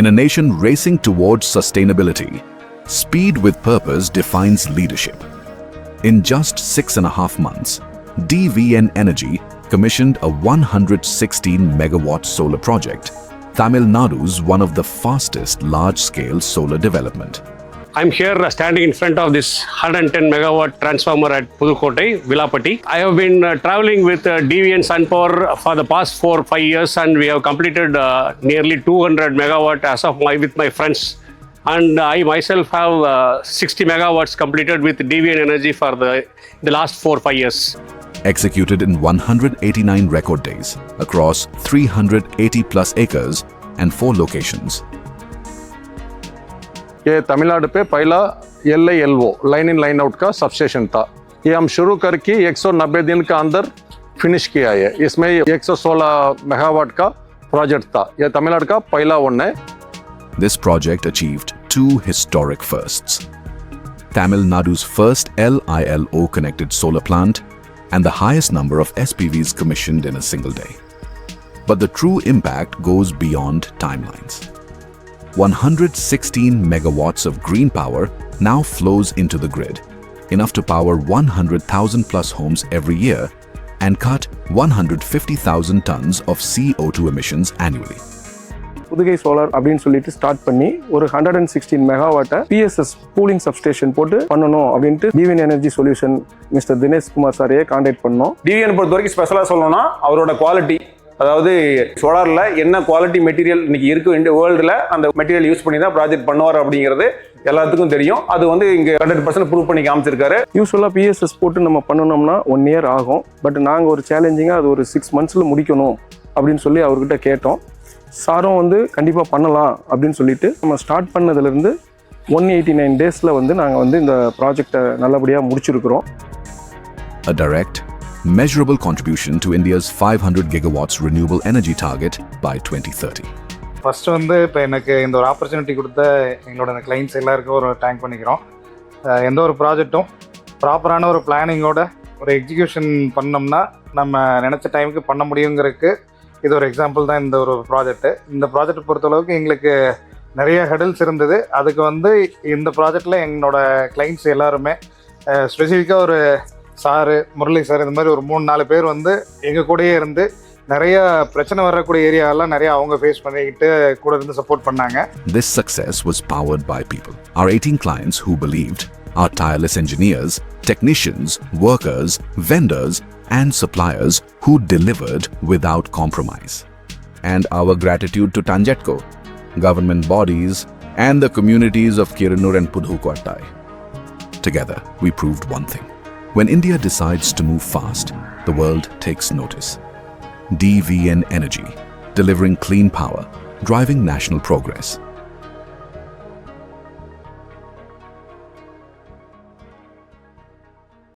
In a nation racing towards sustainability, speed with purpose defines leadership. In just 6.5 months, DVN Energy commissioned a 116-megawatt solar project, Tamilnadu's one of the fastest large-scale solar development. I'm here standing in front of this 110 megawatt transformer at Pudukottai, Villapatti. I have been traveling with DVN Sun Power for the past 4-5 years, and we have completed nearly 200 megawatt as of with my friends. And I myself have 60 megawatts completed with DVN Energy for the last 4-5 years. Executed in 189 record days across 380 plus acres and 4 locations. ये तमिलनाडु पे पहला LILO line in line out का substation था। ये हम शुरू करके 190 दिन का अंदर फिनिश किया है। इसमें 116 मेगावाट का प्रोजेक्ट था। यह तमिलनाडु का पहला वन है। This project achieved 2 historic firsts: Tamil Nadu's first LILO-connected solar plant and the highest number of SPVs commissioned in a single day. But the true impact goes beyond timelines. 116 megawatts of green power now flows into the grid, enough to power 100,000 plus homes every year and cut 150,000 tons of CO2 emissions annually. Pudugai solar அப்படின்னு சொல்லிட்டு start பண்ணி ஒரு 116 மெகாவாட்டை PSS cooling substation போட்டு பண்ணணும் அப்படின்ட்டு TVN energy solution mister Dinesh Kumar சாரையே contact பண்ணோம். TVN பொறுத்த வரைக்கும் ஸ்பெஷலாக சொல்லணும்னா அவரோட குவாலிட்டி, அதாவது சோலாரில் என்ன குவாலிட்டி மெட்டீரியல் இன்னைக்கு இருக்கு இந்த வேர்ல்டில் அந்த மெட்டீரியல் யூஸ் பண்ணி தான் ப்ராஜெக்ட் பண்ணுவார் அப்படிங்கிறது எல்லாத்துக்கும் தெரியும். அது வந்து இங்கே 100% ப்ரூவ் பண்ணி காமிச்சிருக்காரு. யூஸ்வலாக PSS போட்டு நம்ம பண்ணணும்னா 1 இயர் ஆகும். பட் நாங்கள் ஒரு சேலஞ்சிங்காக அது ஒரு 6 மந்த்ஸில் முடிக்கணும் அப்படின்னு சொல்லி அவர்கிட்ட கேட்டோம். சாரும் வந்து கண்டிப்பாக பண்ணலாம் அப்படின்னு சொல்லிட்டு நம்ம ஸ்டார்ட் பண்ணதுலேருந்து 189 டேஸில் வந்து நாங்கள் வந்து இந்த ப்ராஜெக்டை நல்லபடியாக முடிச்சிருக்கிறோம். A direct, measurable contribution to India's 500 gigawatts renewable energy target by 2030. First வந்து இப்போ எனக்கு இந்த ஒரு ஆப்பர்ச்சுனிட்டி கொடுத்த எங்களோட கிளைண்ட்ஸ் எல்லாருக்கும் ஒரு தேங்க் பண்ணிக்கிறோம். எந்த ஒரு ப்ராஜெக்ட்டும் ப்ராப்பரான ஒரு பிளானிங்கோட ஒரு எக்ஸிக்யூஷன் பண்ணோம்னா நம்ம நினச்ச டைமுக்கு பண்ண முடியுங்கிறதுக்கு இது ஒரு எக்ஸாம்பிள் தான் இந்த ஒரு ப்ராஜெக்ட்டு. இந்த ப்ராஜெக்ட் பொறுத்தளவுக்கு எங்களுக்கு நிறைய ஹெடல்ஸ் இருந்தது. அதுக்கு வந்து இந்த ப்ராஜெக்டில் எங்களோட கிளைண்ட்ஸ் எல்லாருமே ஸ்பெசிஃபிக்காக ஒரு சாரு, முரளி சார், இந்த மாதிரி ஒரு 3-4 பேர் வந்து எங்கள் கூடயே இருந்து நிறைய பிரச்சனை வரக்கூடிய ஏரியாவெல்லாம் நிறைய அவங்க ஃபேஸ் பண்ணிக்கிட்டு கூட இருந்து சப்போர்ட் பண்ணாங்க. This success was powered by people. Our 18 clients who believed, our tireless engineers, technicians, workers, vendors, and suppliers who delivered without compromise. And our gratitude to Tanjetco, government bodies, and the communities of Keeranur and Pudukottai. Together, we proved one thing. When India decides to move fast, the world takes notice. DVN Energy, delivering clean power, driving national progress.